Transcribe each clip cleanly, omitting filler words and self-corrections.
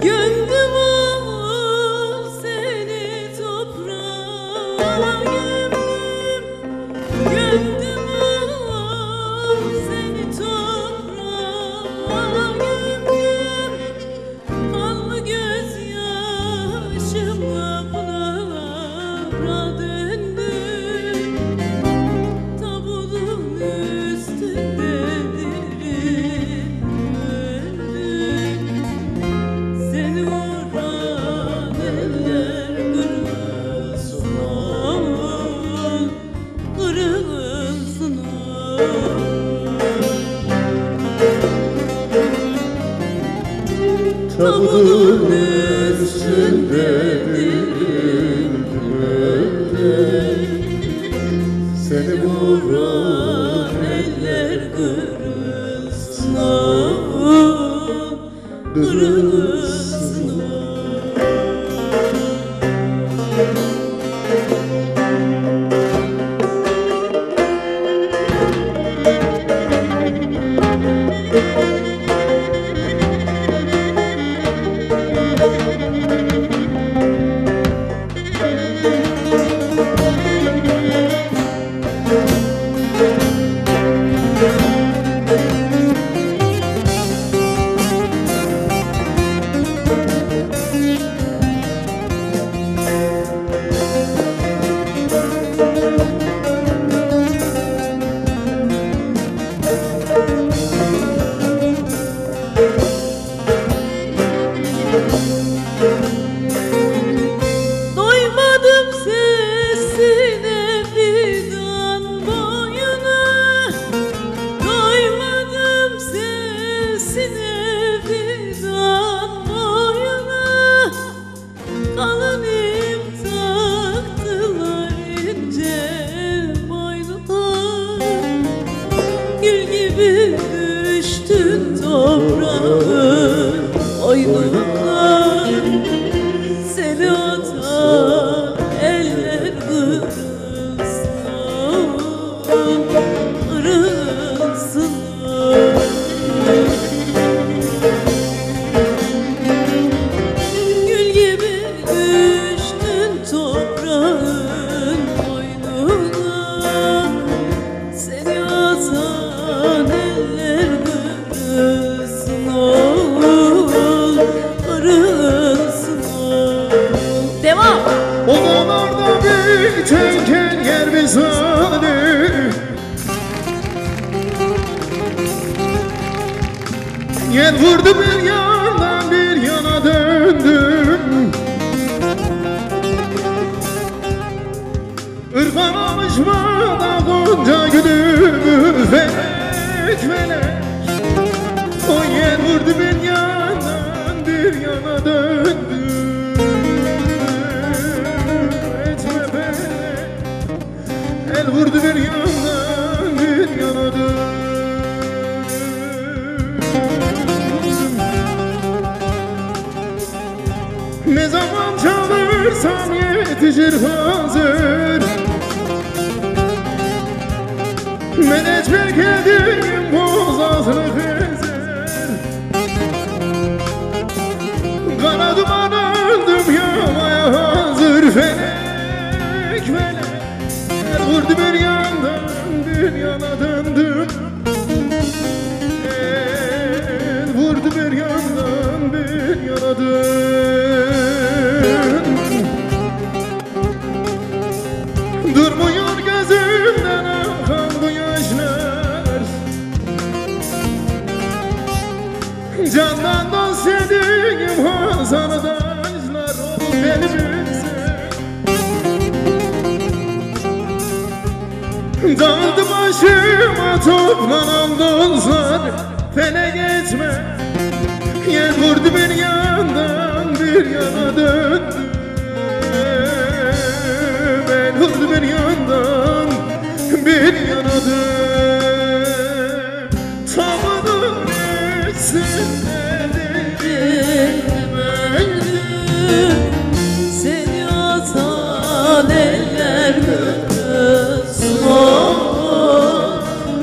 Gömdüm al seni toprağa, gömdüm, gömdüm al seni toprağa, gömdüm. Kanlı gözyaşımla pınara döndüm. Tabutun üstünde dirim öldüm. Seni vuran eller kırılsın ol, kırılsın ol. Tabutun üstünde dirim öldüm. Seni vuran eller kırılsın ol, kırılsın ol. Doymadım sesine fidan boyuna, doymadım sesine fidan boyuna. Kalın ip taktılar ince boynuna. Gül gibi düştün toprağın boynuna. Seni atan eller kırılsın, kırılsın. Gül gibi düştün toprağın boynuna. Seni atan eller kırılsın, kırılsın. Devam. O dağlarda bitenken yer misali, yer vurdu bir yandan bir yana döndüm. Irgalamış bana gonca gülümü felek felek. O yer vurdu bir yandan bir yana döndüm. El vurdu bir yandan bir yana döndüm. Ne zaman çağırsam yetişir hazır. Meneç bekledim boğazını gezer. Kara duman öldüm yamaya hazır. Felek felek. Vurdu bir yandan bir yana döndüm. El vurdu bir yandan bir yana döndüm. Durmuyor gözümden akan bu yaşlar. Candan dost dediğim Hasan'ı taşlar olup elimize. Dağıldı başıma toplanan dostlar. Felek geçme. Yer vurdu bir yandan bir yana döndüm. El vurdu bir yandan bir yana döndüm. Tavanın üstünde dirim öldüm. Seni atan eller kırılsın,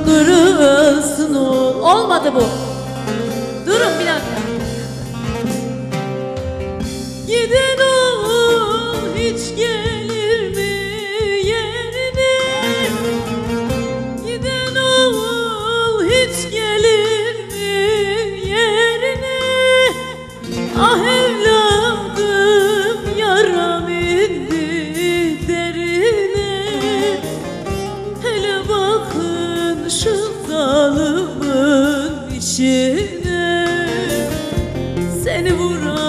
kırılsın. Olmadı bu. Durun bir dakika. seni vuran